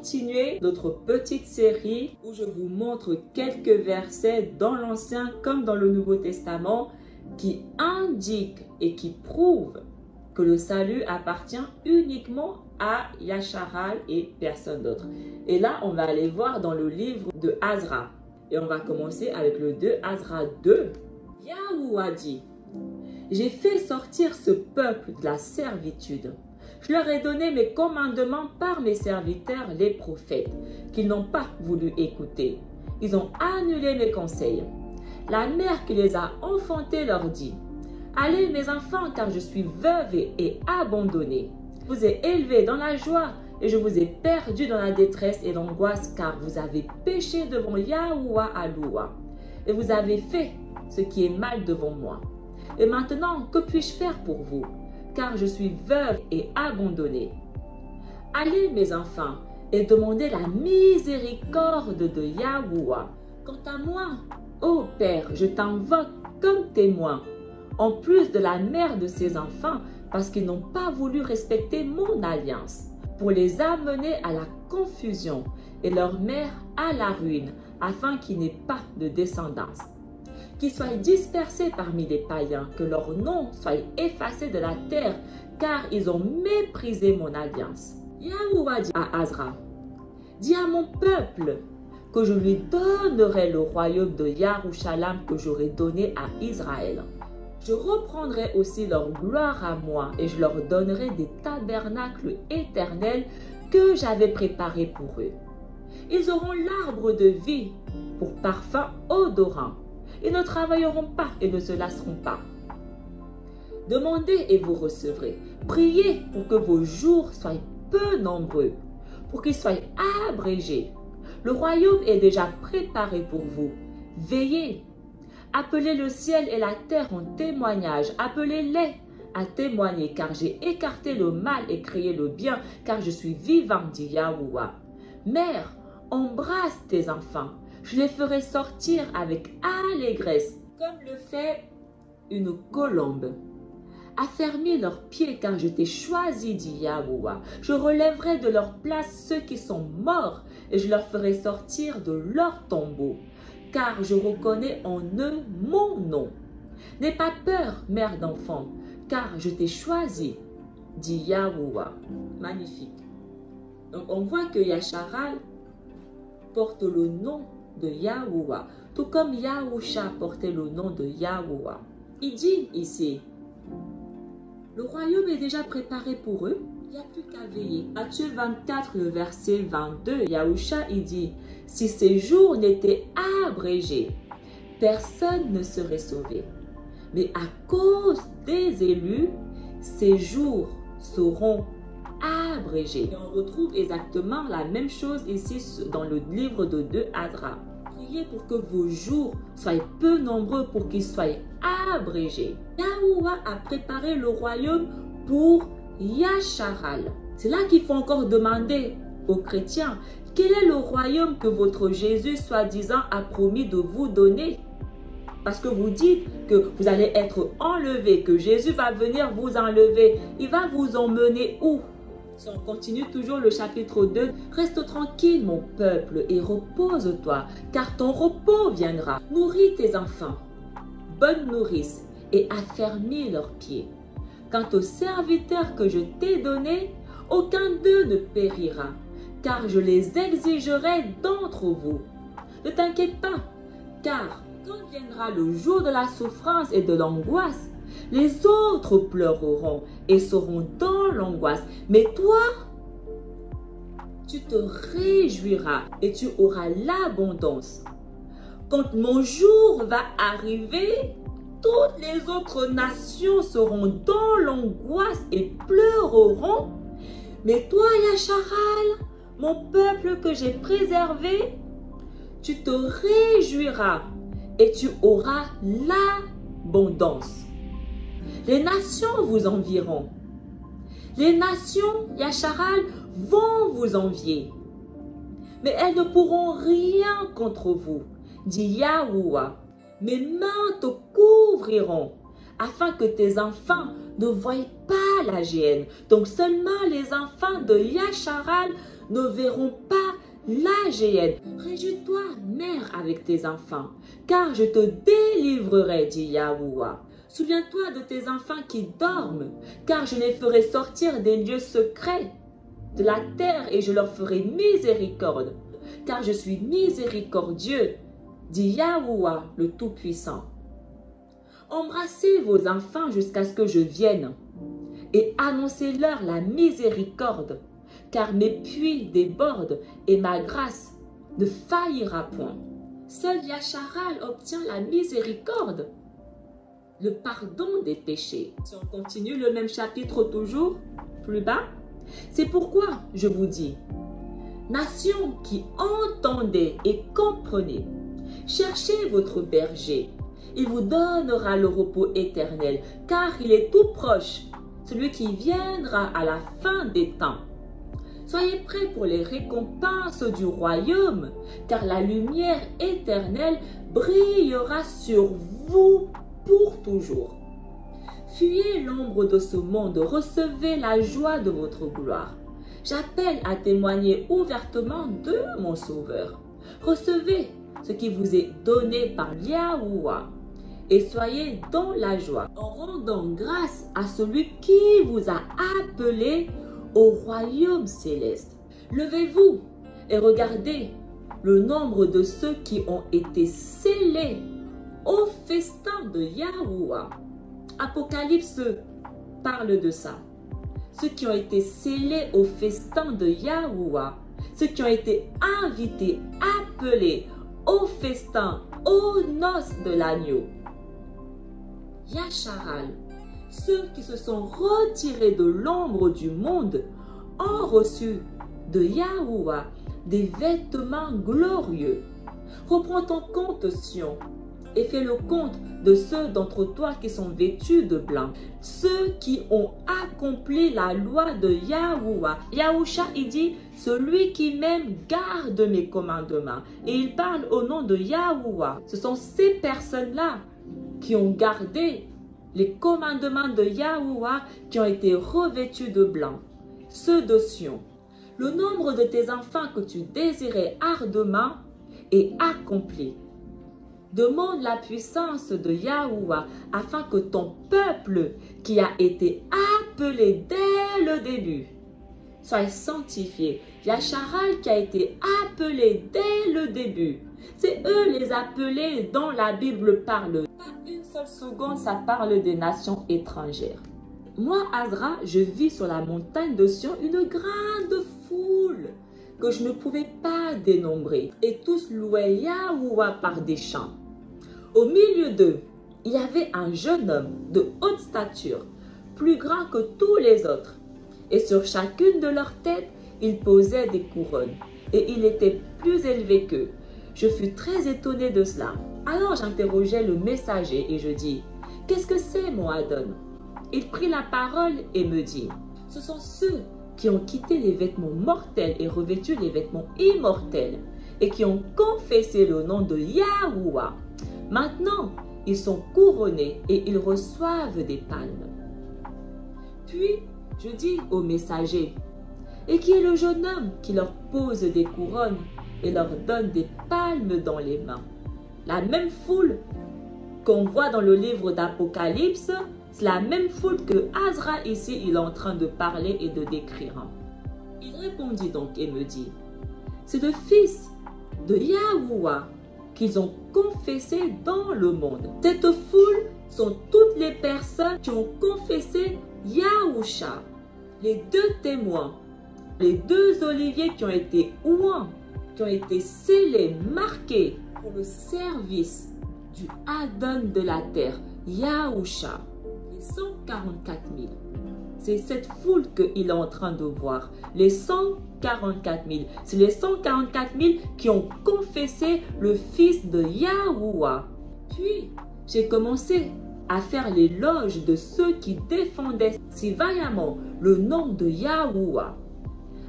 continuer notre petite série où je vous montre quelques versets dans l'Ancien comme dans le Nouveau Testament qui indiquent et qui prouvent que le salut appartient uniquement à Yasharal et personne d'autre. Et là, on va aller voir dans le livre de Azra. Et on va commencer avec le 2 Azra 2. Yahouah dit: j'ai fait sortir ce peuple de la servitude. Je leur ai donné mes commandements par mes serviteurs, les prophètes, qu'ils n'ont pas voulu écouter. Ils ont annulé mes conseils. La mère qui les a enfantés leur dit: allez mes enfants, car je suis veuve et abandonnée. Je vous ai élevés dans la joie et je vous ai perdus dans la détresse et l'angoisse, car vous avez péché devant Yahouah Aloua et vous avez fait ce qui est mal devant moi. Et maintenant, que puis-je faire pour vous? Car je suis veuve et abandonnée. Allez mes enfants et demandez la miséricorde de Yahouah. Quant à moi, ô Père, je t'invoque comme témoin, en plus de la mère de ces enfants, parce qu'ils n'ont pas voulu respecter mon alliance, pour les amener à la confusion et leur mère à la ruine, afin qu'ils n'aient pas de descendance. Qu'ils soient dispersés parmi les païens, que leur nom soit effacé de la terre, car ils ont méprisé mon alliance. Yahouah dit à Azra: dis à mon peuple que je lui donnerai le royaume de Yarushalam que j'aurai donné à Israël. Je reprendrai aussi leur gloire à moi et je leur donnerai des tabernacles éternels que j'avais préparés pour eux. Ils auront l'arbre de vie pour parfum odorant. Ils ne travailleront pas et ne se lasseront pas. Demandez et vous recevrez. Priez pour que vos jours soient peu nombreux, pour qu'ils soient abrégés. Le royaume est déjà préparé pour vous. Veillez. Appelez le ciel et la terre en témoignage. Appelez-les à témoigner, car j'ai écarté le mal et créé le bien, car je suis vivant, dit Yahouah. Mère, embrasse tes enfants. Je les ferai sortir avec allégresse, comme le fait une colombe. Affermis leurs pieds, car je t'ai choisi, dit Yahouah. Je relèverai de leur place ceux qui sont morts, et je leur ferai sortir de leur tombeau, car je reconnais en eux mon nom. N'aie pas peur, mère d'enfant, car je t'ai choisi, dit Yahouah. Magnifique. Donc on voit que Yasharal porte le nom de Yahouah, tout comme Yahusha portait le nom de Yahouah. Il dit ici: le royaume est déjà préparé pour eux, il n'y a plus qu'à veiller. Matthieu 24, le verset 22, Yahusha il dit: si ces jours n'étaient abrégés, personne ne serait sauvé. Mais à cause des élus, ces jours seront abrégés. Et on retrouve exactement la même chose ici dans le livre de 2 Azra. Priez pour que vos jours soient peu nombreux, pour qu'ils soient abrégés. Yahouah a préparé le royaume pour Yasharal. C'est là qu'il faut encore demander aux chrétiens: quel est le royaume que votre Jésus soi-disant a promis de vous donner? Parce que vous dites que vous allez être enlevés, que Jésus va venir vous enlever. Il va vous emmener où? Si on continue toujours le chapitre 2, reste tranquille mon peuple et repose-toi, car ton repos viendra. Nourris tes enfants, bonne nourrice, et affermis leurs pieds. Quant aux serviteurs que je t'ai donnés, aucun d'eux ne périra, car je les exigerai d'entre vous. Ne t'inquiète pas, car quand viendra le jour de la souffrance et de l'angoisse, les autres pleureront et seront dans l'angoisse. Mais toi, tu te réjouiras et tu auras l'abondance. Quand mon jour va arriver, toutes les autres nations seront dans l'angoisse et pleureront. Mais toi, Yasharal, mon peuple que j'ai préservé, tu te réjouiras et tu auras l'abondance. Les nations vous envieront. Les nations, Yasharal, vont vous envier. Mais elles ne pourront rien contre vous, dit Yahouah. Mes mains te couvriront, afin que tes enfants ne voient pas la géhenne. Donc seulement les enfants de Yasharal ne verront pas la géhenne. Réjouis-toi, mère, avec tes enfants, car je te délivrerai, dit Yahuwah. Souviens-toi de tes enfants qui dorment, car je les ferai sortir des lieux secrets de la terre et je leur ferai miséricorde, car je suis miséricordieux, dit Yahuwah le Tout-Puissant. Embrassez vos enfants jusqu'à ce que je vienne et annoncez-leur la miséricorde, car mes puits débordent et ma grâce ne faillira point. Seul Yacharal obtient la miséricorde, le pardon des péchés. Si on continue le même chapitre toujours, plus bas, c'est pourquoi je vous dis, nation qui entendez et comprenez, cherchez votre berger, il vous donnera le repos éternel, car il est tout proche, celui qui viendra à la fin des temps. Soyez prêts pour les récompenses du royaume, car la lumière éternelle brillera sur vous pour toujours. Fuyez l'ombre de ce monde, recevez la joie de votre gloire. J'appelle à témoigner ouvertement de mon Sauveur. Recevez ce qui vous est donné par Yahuwah et soyez dans la joie en rendant grâce à celui qui vous a appelé au royaume céleste. Levez-vous et regardez le nombre de ceux qui ont été scellés au festin de Yahuwah. Apocalypse parle de ça. Ceux qui ont été scellés au festin de Yahuwah, ceux qui ont été invités, appelés au festin, aux noces de l'agneau. Yacharal, ceux qui se sont retirés de l'ombre du monde, ont reçu de Yahuwah des vêtements glorieux. Reprends ton compte, Sion, et fais le compte de ceux d'entre toi qui sont vêtus de blanc, ceux qui ont accompli la loi de Yahuwah. Yahusha, il dit, celui qui m'aime garde mes commandements. Et il parle au nom de Yahuwah. Ce sont ces personnes-là qui ont gardé les commandements de Yahuwah, qui ont été revêtus de blanc. Ceux de Sion. Le nombre de tes enfants que tu désirais ardemment est accompli. Demande la puissance de Yahuwah afin que ton peuple qui a été appelé dès le début soit sanctifié. Yacharal qui a été appelé dès le début. C'est eux les appelés dont la Bible parle. Pas une seule seconde, ça parle des nations étrangères. Moi, Azra, je vis sur la montagne de Sion une grande foule que je ne pouvais pas dénombrer. Et tous louaient Yahuwah par des chants. Au milieu d'eux, il y avait un jeune homme de haute stature, plus grand que tous les autres. Et sur chacune de leurs têtes, il posait des couronnes. Et il était plus élevé qu'eux. Je fus très étonné de cela. Alors j'interrogeai le messager et je dis, « Qu'est-ce que c'est, mon Adon ?» Il prit la parole et me dit, « Ce sont ceux qui ont quitté les vêtements mortels et revêtu les vêtements immortels et qui ont confessé le nom de Yahuwah. Maintenant, ils sont couronnés et ils reçoivent des palmes. » Puis, je dis au messager, « Et qui est le jeune homme qui leur pose des couronnes et leur donne des palmes dans les mains ?» La même foule qu'on voit dans le livre d'Apocalypse, c'est la même foule que Azra ici, il est en train de parler et de décrire. Il répondit donc et me dit, « C'est le fils de Yahuwah qu'ils ont confessé dans le monde. » Cette foule sont toutes les personnes qui ont confessé Yahusha, les deux témoins, les deux oliviers qui ont été ouans, qui ont été scellés, marqués pour le service du Adon de la terre, Yahusha. Les 144 000. C'est cette foule qu'il est en train de voir. Les 144 000. C'est les 144 000 qui ont confessé le fils de Yahuwah. Puis, j'ai commencé à faire l'éloge de ceux qui défendaient si vaillamment le nom de Yahuwah.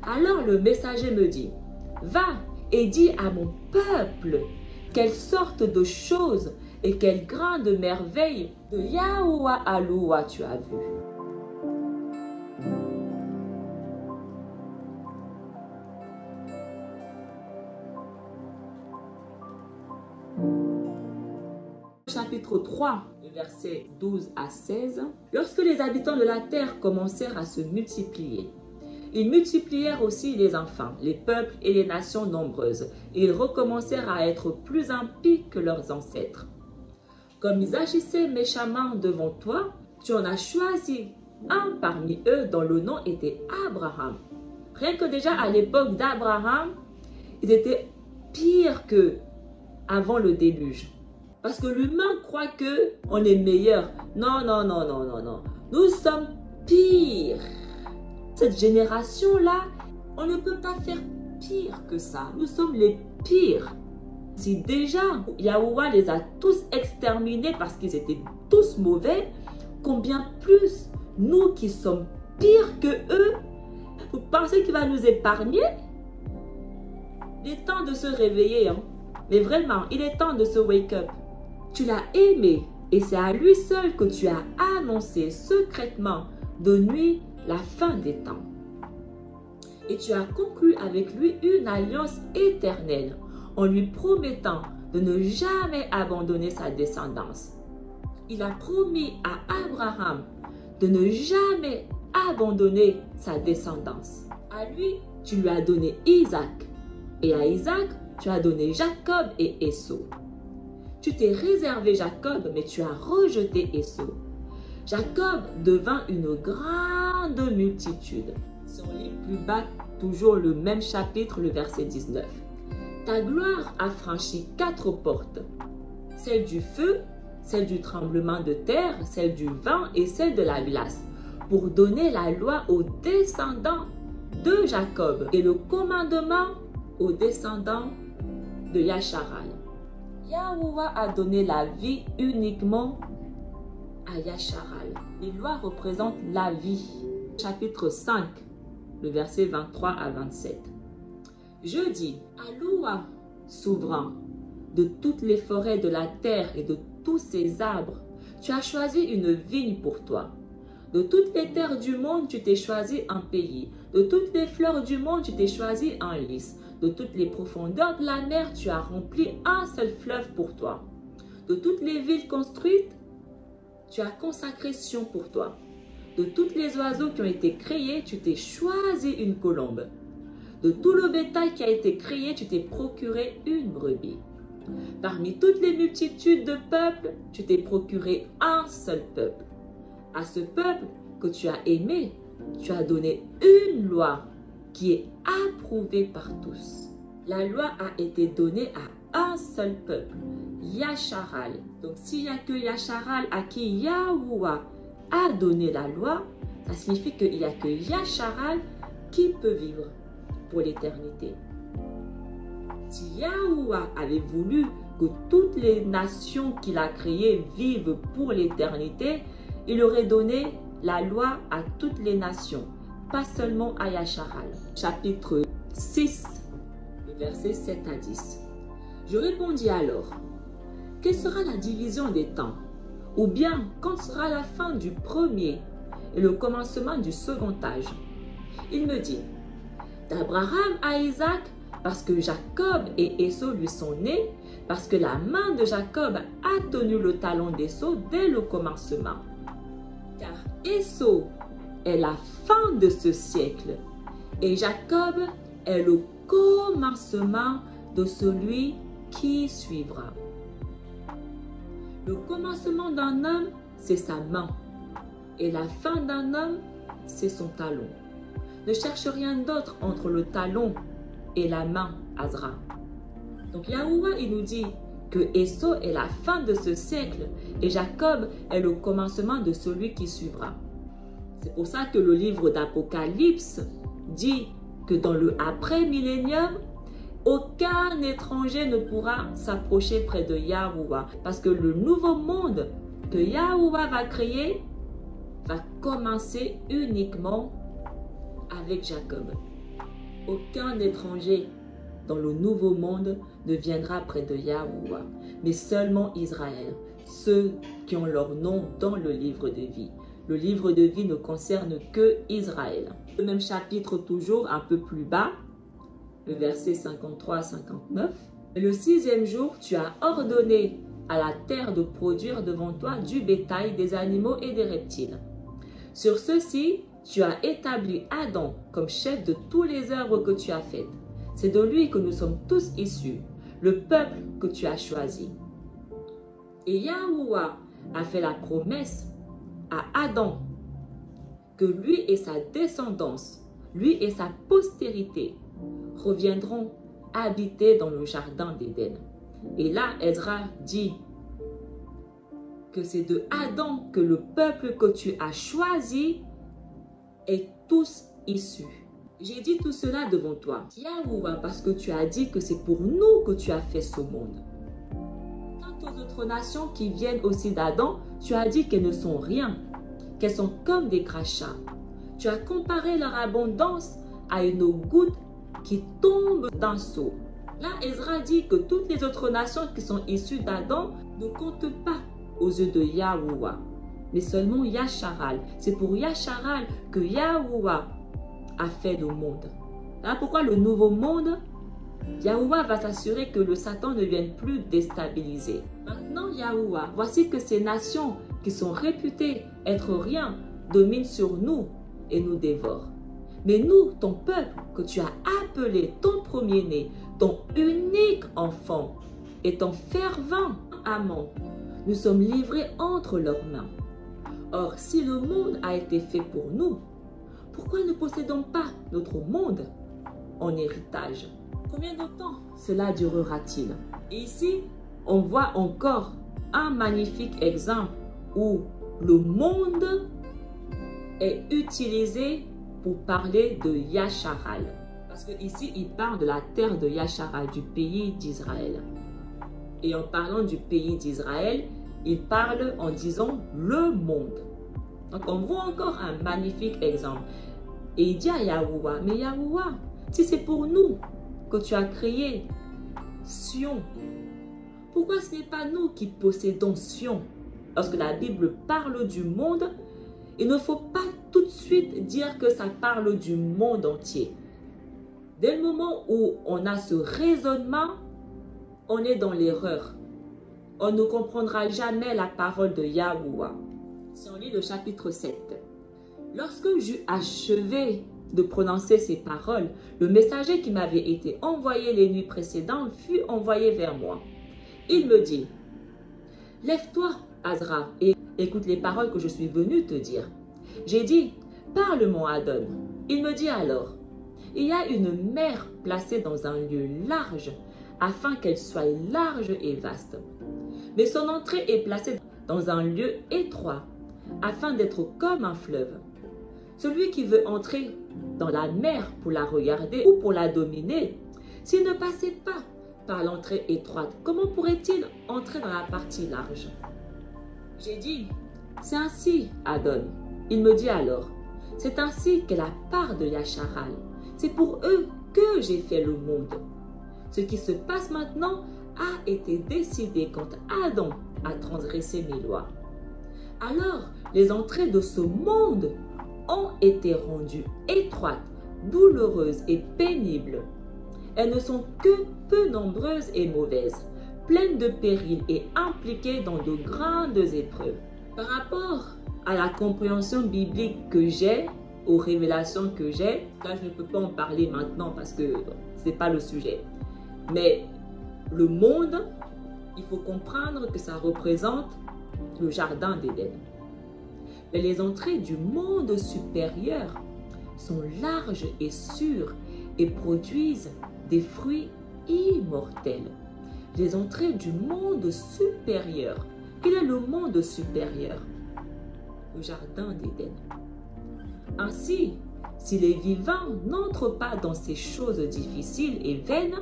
Alors le messager me dit, « Va et dis à mon peuple quelle sorte de choses et quelle grande merveille de Yahuwah Aloua tu as vu. » Chapitre 3, versets 12 à 16. Lorsque les habitants de la terre commencèrent à se multiplier, ils multiplièrent aussi les enfants, les peuples et les nations nombreuses, et ils recommencèrent à être plus impies que leurs ancêtres. Comme ils agissaient méchamment devant toi, tu en as choisi un parmi eux dont le nom était Abraham. Rien que déjà à l'époque d'Abraham, ils étaient pires que avant le déluge. Parce que l'humain croit que on est meilleur. Non, non, non, non, non, non. Nous sommes pires. Cette génération-là, on ne peut pas faire pire que ça. Nous sommes les pires. Si déjà Yahuwah les a tous exterminés parce qu'ils étaient tous mauvais, combien plus nous qui sommes pires que eux, vous pensez qu'il va nous épargner? Il est temps de se réveiller, hein? Mais vraiment, il est temps de se wake up. Tu l'as aimé et c'est à lui seul que tu as annoncé secrètement de nuit la fin des temps. Et tu as conclu avec lui une alliance éternelle en lui promettant de ne jamais abandonner sa descendance. Il a promis à Abraham de ne jamais abandonner sa descendance. À lui, tu lui as donné Isaac et à Isaac, tu as donné Jacob et Ésaü. Tu t'es réservé Jacob, mais tu as rejeté Ésaü. Jacob devint une grande multitude. Si on lit plus bas, toujours le même chapitre, le verset 19. Ta gloire a franchi 4 portes. Celle du feu, celle du tremblement de terre, celle du vent et celle de la glace, pour donner la loi aux descendants de Jacob et le commandement aux descendants de Yasharal. Yahuwah a donné la vie uniquement à Yasharal. Les lois représentent la vie. Chapitre 5, le verset 23 à 27. Je dis, Alloua, souverain, de toutes les forêts de la terre et de tous ses arbres, tu as choisi une vigne pour toi. De toutes les terres du monde, tu t'es choisi un pays. De toutes les fleurs du monde, tu t'es choisi un lys. De toutes les profondeurs de la mer, tu as rempli un seul fleuve pour toi. De toutes les villes construites, tu as consacré Sion pour toi. De tous les oiseaux qui ont été créés, tu t'es choisi une colombe. De tout le bétail qui a été créé, tu t'es procuré une brebis. Parmi toutes les multitudes de peuples, tu t'es procuré un seul peuple. À ce peuple que tu as aimé, tu as donné une loi qui est approuvée par tous. La loi a été donnée à un seul peuple, Yasharal. Donc s'il n'y a que Yasharal à qui Yahuwah a donné la loi, ça signifie qu'il n'y a que Yasharal qui peut vivre pour l'éternité. Si Yahuwah avait voulu que toutes les nations qu'il a créées vivent pour l'éternité, il aurait donné la loi à toutes les nations, pas seulement à Yasharal. Chapitre 6, versets 7 à 10. Je répondis alors, quelle sera la division des temps? Ou bien, quand sera la fin du premier et le commencement du second âge? Il me dit, d'Abraham à Isaac, parce que Jacob et Ésaü lui sont nés, parce que la main de Jacob a tenu le talon d'Ésaü dès le commencement. Car Ésaü est la fin de ce siècle, et Jacob est le commencement de celui qui suivra. Le commencement d'un homme, c'est sa main, et la fin d'un homme, c'est son talon. Ne cherche rien d'autre entre le talon et la main, Azra. Donc Yahuwah, il nous dit que Ésaü est la fin de ce siècle et Jacob est le commencement de celui qui suivra. C'est pour ça que le livre d'Apocalypse dit que dans le après-millénium, aucun étranger ne pourra s'approcher près de Yahuwah. Parce que le nouveau monde que Yahuwah va créer va commencer uniquement avec Jacob. Aucun étranger dans le nouveau monde ne viendra près de Yahuwah, mais seulement Israël, ceux qui ont leur nom dans le livre de vie. Le livre de vie ne concerne que Israël. Le même chapitre toujours un peu plus bas, le verset 53 à 59. Le 6e jour, tu as ordonné à la terre de produire devant toi du bétail, des animaux et des reptiles. Sur ceci, tu as établi Adam comme chef de tous les œuvres que tu as faites. C'est de lui que nous sommes tous issus, le peuple que tu as choisi. Et Yahuwah a fait la promesse à Adam que lui et sa descendance, lui et sa postérité reviendront habiter dans le jardin d'Éden. Et là, Ezra dit que c'est de Adam que le peuple que tu as choisi est tous issu. J'ai dit tout cela devant toi, Yahuwah, parce que tu as dit que c'est pour nous que tu as fait ce monde. Quant aux autres nations qui viennent aussi d'Adam, tu as dit qu'elles ne sont rien, qu'elles sont comme des crachats. Tu as comparé leur abondance à une goutte qui tombe d'un seau. Là, Ezra dit que toutes les autres nations qui sont issues d'Adam ne comptent pas aux yeux de Yahuwah, mais seulement Yasharal. C'est pour Yasharal que Yahuwah a fait le monde. Voilà pourquoi le nouveau monde, Yahuwah va s'assurer que le Satan ne vienne plus déstabiliser. Maintenant, Yahuwah, voici que ces nations qui sont réputées être rien dominent sur nous et nous dévorent. Mais nous, ton peuple, que tu as appelé ton premier-né, ton unique enfant et ton fervent amant, nous sommes livrés entre leurs mains. Or, si le monde a été fait pour nous, pourquoi ne possédons pas notre monde en héritage? Combien de temps cela durera-t-il? Et ici, on voit encore un magnifique exemple où le monde est utilisé pour parler de Yasharal. Parce qu'ici, il parle de la terre de Yasharal, du pays d'Israël. Et en parlant du pays d'Israël, il parle en disant le monde. Donc, on voit encore un magnifique exemple. Et il dit à Yahuwah, mais Yahuwah, si c'est pour nous que tu as créé Sion, pourquoi ce n'est pas nous qui possédons Sion? Lorsque la Bible parle du monde, il ne faut pas tout de suite dire que ça parle du monde entier. Dès le moment où on a ce raisonnement, on est dans l'erreur. On ne comprendra jamais la parole de Yahuwah. Si on lit le chapitre 7. Lorsque j'eus achevé de prononcer ces paroles, le messager qui m'avait été envoyé les nuits précédentes fut envoyé vers moi. Il me dit, « Lève-toi, Azra, et écoute les paroles que je suis venu te dire. » J'ai dit, « Parle, mon Adon. » Il me dit alors, « Il y a une mer placée dans un lieu large, afin qu'elle soit large et vaste. Mais son entrée est placée dans un lieu étroit, afin d'être comme un fleuve. Celui qui veut entrer dans la mer pour la regarder ou pour la dominer, s'il ne passait pas par l'entrée étroite, comment pourrait-il entrer dans la partie large? » J'ai dit, « C'est ainsi, Adon. » Il me dit alors, « C'est ainsi qu'est la part de Yasharal. C'est pour eux que j'ai fait le monde. Ce qui se passe maintenant a été décidé quand Adam a transgressé mes lois. Alors, les entrées de ce monde ont été rendues étroites, douloureuses et pénibles. Elles ne sont que peu nombreuses et mauvaises, pleines de périls et impliquées dans de grandes épreuves. » Par rapport à la compréhension biblique que j'ai, aux révélations que j'ai, là je ne peux pas en parler maintenant parce que ce n'est pas le sujet. Mais le monde, il faut comprendre que ça représente le jardin d'Éden. Mais les entrées du monde supérieur sont larges et sûres et produisent des fruits immortels. Les entrées du monde supérieur. Quel est le monde supérieur? Le jardin d'Éden. Ainsi, si les vivants n'entrent pas dans ces choses difficiles et vaines,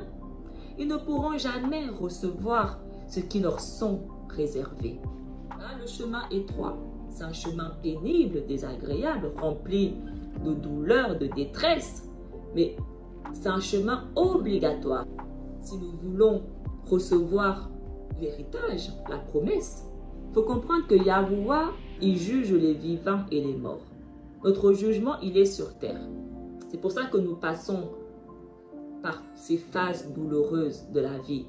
ils ne pourront jamais recevoir ce qui leur sont réservés. Là, le chemin étroit, c'est un chemin pénible, désagréable, rempli de douleur, de détresse, mais c'est un chemin obligatoire. Si nous voulons recevoir l'héritage, la promesse, il faut comprendre que Yahuwah, il juge les vivants et les morts. Notre jugement, il est sur terre. C'est pour ça que nous passons par ces phases douloureuses de la vie.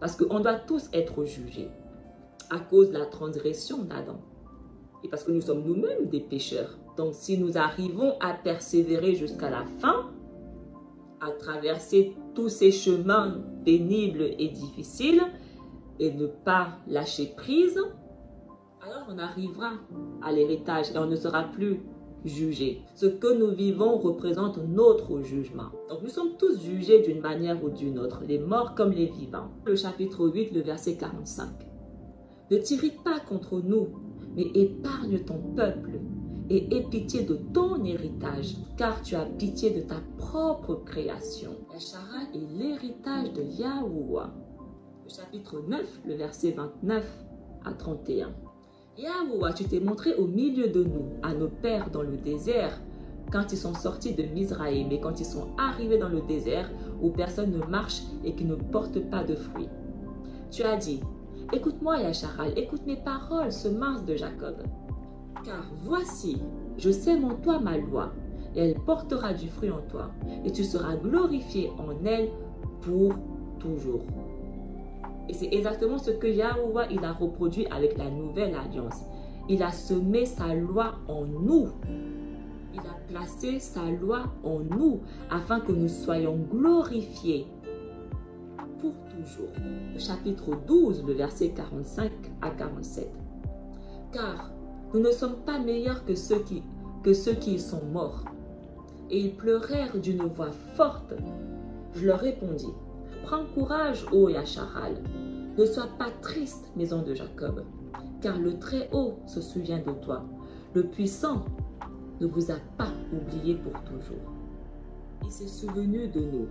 Parce qu'on doit tous être jugés. à cause de la transgression d'Adam. Et parce que nous sommes nous-mêmes des pécheurs. Donc si nous arrivons à persévérer jusqu'à la fin, à traverser tous ces chemins pénibles et difficiles et ne pas lâcher prise, alors on arrivera à l'héritage et on ne sera plus jugé. Ce que nous vivons représente notre jugement. Donc nous sommes tous jugés d'une manière ou d'une autre, les morts comme les vivants. Le chapitre 8, le verset 45. Ne t'irrite pas contre nous, mais épargne ton peuple et aie pitié de ton héritage, car tu as pitié de ta propre création. Yasharal est l'héritage de Yahuwah. Le chapitre 9, le verset 29 à 31. Yahuwah, tu t'es montré au milieu de nous, à nos pères dans le désert, quand ils sont sortis de Mizraïm et quand ils sont arrivés dans le désert où personne ne marche et qui ne porte pas de fruits. Tu as dit, écoute-moi Yasharal, écoute mes paroles, semence de Jacob. Car voici, je sème en toi ma loi, et elle portera du fruit en toi, et tu seras glorifié en elle pour toujours. Et c'est exactement ce que Yahuwah il a reproduit avec la nouvelle alliance. Il a semé sa loi en nous. Il a placé sa loi en nous afin que nous soyons glorifiés pour toujours. Le chapitre 12, le verset 45 à 47. Car nous ne sommes pas meilleurs que ceux qui sont morts. Et ils pleurèrent d'une voix forte. Je leur répondis, prends courage, ô Yasharal. Ne sois pas triste, maison de Jacob, car le Très-Haut se souvient de toi. Le Puissant ne vous a pas oublié pour toujours. Il s'est souvenu de nous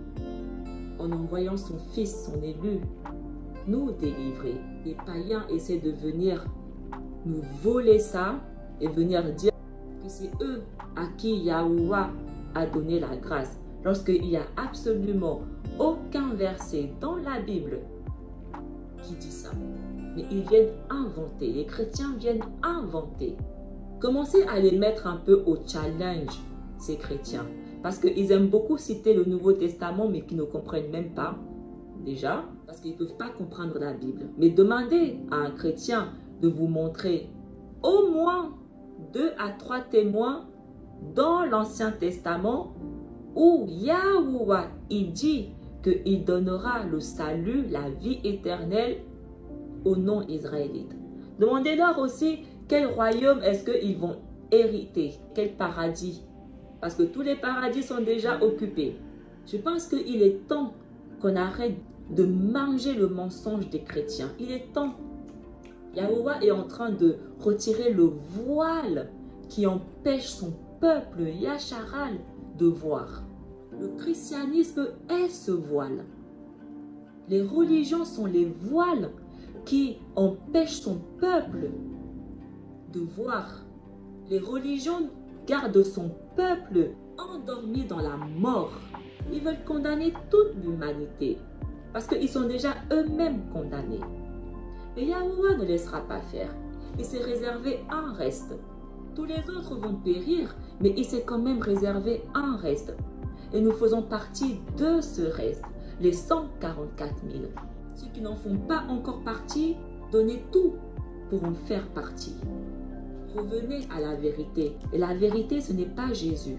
en envoyant son Fils, son élu, nous délivrer. Les païens essaient de venir nous voler ça et venir dire que c'est eux à qui Yahuwah a donné la grâce. Lorsqu'il n'y a absolument aucun verset dans la Bible qui dit ça. Mais ils viennent inventer, les chrétiens viennent inventer. Commencez à les mettre un peu au challenge, ces chrétiens. Parce qu'ils aiment beaucoup citer le Nouveau Testament, mais qui ne comprennent même pas, déjà, parce qu'ils ne peuvent pas comprendre la Bible. Mais demandez à un chrétien de vous montrer au moins 2 à 3 témoins dans l'Ancien Testament où Yahuwah, il dit qu'il donnera le salut, la vie éternelle aux non-israélites. Demandez-leur aussi quel royaume est-ce qu'ils vont hériter, quel paradis. Parce que tous les paradis sont déjà occupés. Je pense qu'il est temps qu'on arrête de manger le mensonge des chrétiens. Il est temps. Yahuwah est en train de retirer le voile qui empêche son peuple, Yasharal, de voir. Le christianisme est ce voile. Les religions sont les voiles qui empêchent son peuple de voir. Les religions gardent son peuple endormi dans la mort. Ils veulent condamner toute l'humanité parce qu'ils sont déjà eux-mêmes condamnés. Et Yahuwah ne laissera pas faire. Il s'est réservé un reste. Tous les autres vont périr, mais il s'est quand même réservé un reste. Et nous faisons partie de ce reste, les 144 000. Ceux qui n'en font pas encore partie, donnez tout pour en faire partie. Revenez à la vérité. Et la vérité, ce n'est pas Jésus.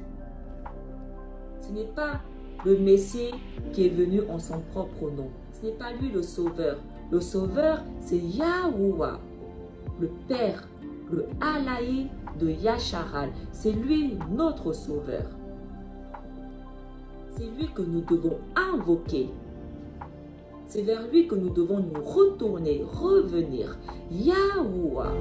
Ce n'est pas le Messie qui est venu en son propre nom. Ce n'est pas lui le Sauveur. Le Sauveur, c'est Yahuwah, le Père, le Alaï de Yasharal. C'est lui notre Sauveur. C'est lui que nous devons invoquer. C'est vers lui que nous devons nous retourner, revenir. Yahuwah.